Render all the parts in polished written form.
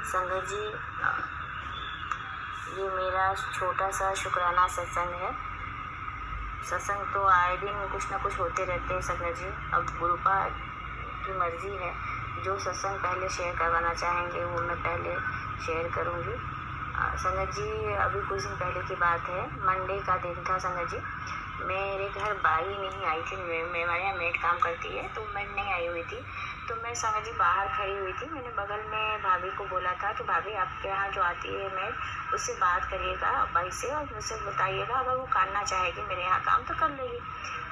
संगत जी, ये मेरा छोटा सा शुक्राना सत्संग है। सत्संग तो आए दिन कुछ ना कुछ होते रहते हैं संगत जी। अब गुरुपा की मर्जी है, जो सत्संग पहले शेयर करवाना चाहेंगे वो मैं पहले शेयर करूँगी। संगत जी, अभी कुछ दिन पहले की बात है, मंडे का दिन था संगत जी। मेरे घर बाई नहीं आई थी, हमारे यहाँ मेड काम करती है, तो मेड नहीं आई हुई थी। तो मैं संगत जी बाहर खड़ी हुई थी। मैंने बगल में भाभी को बोला था कि भाभी आपके यहाँ जो आती है मेड, उससे बात करिएगा बाई से और मुझसे बताइएगा, अगर वो करना चाहेगी मेरे यहाँ काम तो कर लेगी।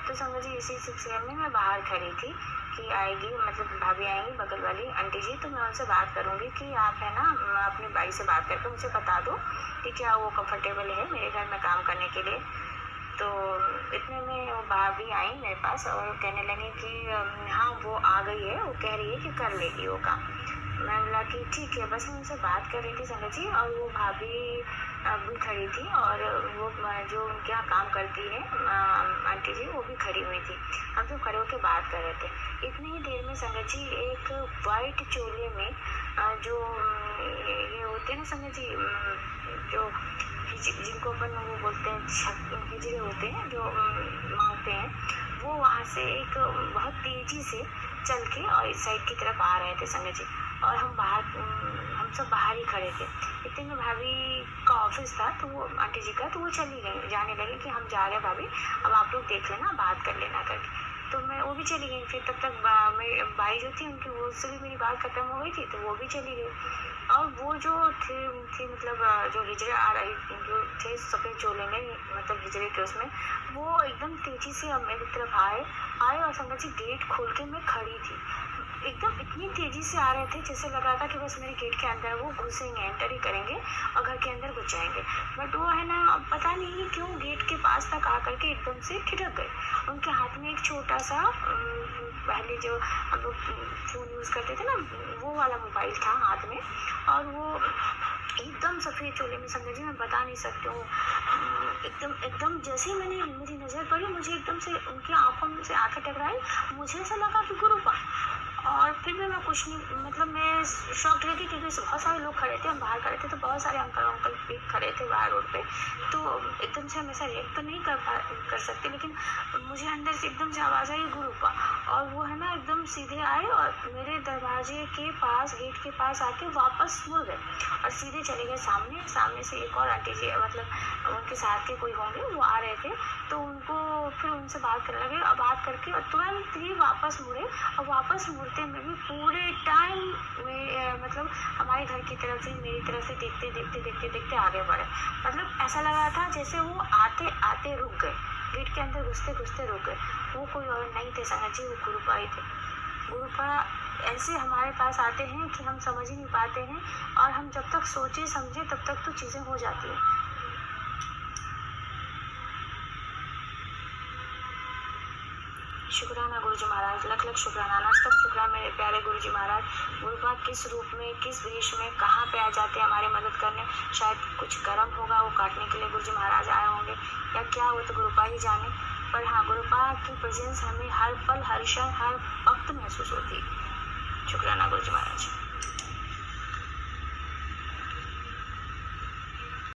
तो संगत जी इसी सिलसिले में मैं बाहर खड़ी थी कि आएगी, मतलब भाभी आएंगी बगल वाली आंटी जी, तो मैं उनसे बात करूँगी कि आप है ना अपनी बाई से बात करके मुझे बता दो कि क्या वो कंफर्टेबल है मेरे घर में काम करने के लिए। तो इतने में वो भाभी आई मेरे पास और कहने लगी कि हाँ वो आ गई है, वो कह रही है कि कर लेगी वो काम। मैं बोला कि ठीक है, बस मैं उनसे बात कर रही थी संगत जी, और वो भाभी भी खड़ी थी और वो जो उनके यहाँ काम करती है आंटी जी, वो भी खड़ी हुई थी। हम सब खड़े होकर बात कर रहे थे। इतनी ही देर में संगत जी एक वाइट चोले में जो ये होते हैं ना संगत जी, जो जिनको अपन वो बोलते हैं हिजड़े होते हैं जो मांगते हैं, वो वहाँ से एक बहुत तेजी से चल के और इस साइड की तरफ आ रहे थे संगत जी। और हम सब बाहर ही खड़े थे। इतने में भाभी का ऑफिस था, तो वो आंटी जी का, तो वो चली गई, जाने लगी कि हम जा रहे हैं भाभी, अब आप लोग देख लेना, बात कर लेना करके। तो वो भी चली गई। फिर तब तक बाई जो थी उनकी, वो उससे भी मेरी बात खत्म हो गई थी, तो वो भी चली गई। और वो जो थी मतलब जो हिजड़े आ रही जो थे सफ़ेद चोले में, मतलब हिजड़े के उसमें, वो एकदम तेजी से अब मेरी तरफ आए और संगत जी गेट खोल के मैं खड़ी थी। एकदम इतनी तेजी से आ रहे थे जैसे लग रहा था कि बस मेरे गेट के अंदर वो घुसेंगे, एंटर ही करेंगे और घर के अंदर घुस जाएंगे। बट वो है ना, पता नहीं क्यों गेट के पास तक आ करके एकदम से ठिठक गए। उनके हाथ में एक छोटा सा पहले जो हम लोग फ़ोन यूज़ करते थे ना, वो वाला मोबाइल था हाथ में, और वो एकदम सफ़ेद चोले में संगत जी, मैं बता नहीं सकती हूँ। एकदम जैसे ही मेरी नज़र पड़ी, मुझे एकदम से उनकी आंखों में से आंखें टकराई, मुझे ऐसा लगा कि गुरुपा। और फिर भी मैं कुछ नहीं, मतलब मैं शॉक्ड रह गई, क्योंकि बहुत सारे लोग खड़े थे, हम बाहर खड़े थे, तो बहुत सारे अंकल भी खड़े थे बाहर रोड पे। तो एकदम से हम ऐसा रिएक्ट तो नहीं कर सकते, लेकिन मुझे अंदर से एकदम से आवाज़ आई गुरुपा। और वो है ना एकदम सीधे आए और मेरे दरवाजे के पास, गेट के पास आके वापस मुड़ गए और सीधे चले गए सामने से एक और आंटी जी, मतलब उनके साथ के कोई होंगे, वो आ रहे थे। तो उनको फिर उनसे बात करने लगे और बात करके और तुरंत ही वापस मुड़े, और वापस मुड़ते में भी पूरे टाइम में मतलब हमारे घर की तरफ से, मेरी तरफ से देखते आगे बढ़े। मतलब ऐसा लग रहा था जैसे वो आते आते रुक गए, गेट के अंदर घुसते रुक गए। वो कोई और नहीं थे संगत जी, वो गुरुपा ही थे। गुरुपा ऐसे हमारे पास आते हैं कि हम समझ ही नहीं पाते हैं, और हम जब तक सोचे समझे तब तक तो चीज़ें हो जाती हैं। शुक्राना गुरुजी महाराज, लख लख शुक्राना, सब शुक्राना मेरे प्यारे गुरुजी महाराज। गुरुपा किस रूप में, किस वेश में, कहाँ पे आ जाते हैं हमारी मदद करने। शायद कुछ कर्म होगा वो काटने के लिए गुरुजी महाराज आए होंगे, या क्या हो तो गुरुपा ही जाने। पर हाँ, गुरुपा की प्रेजेंस हमें हर पल, हर क्षण, हर वक्त महसूस होती है। शुक्राना गुरुजी महाराज।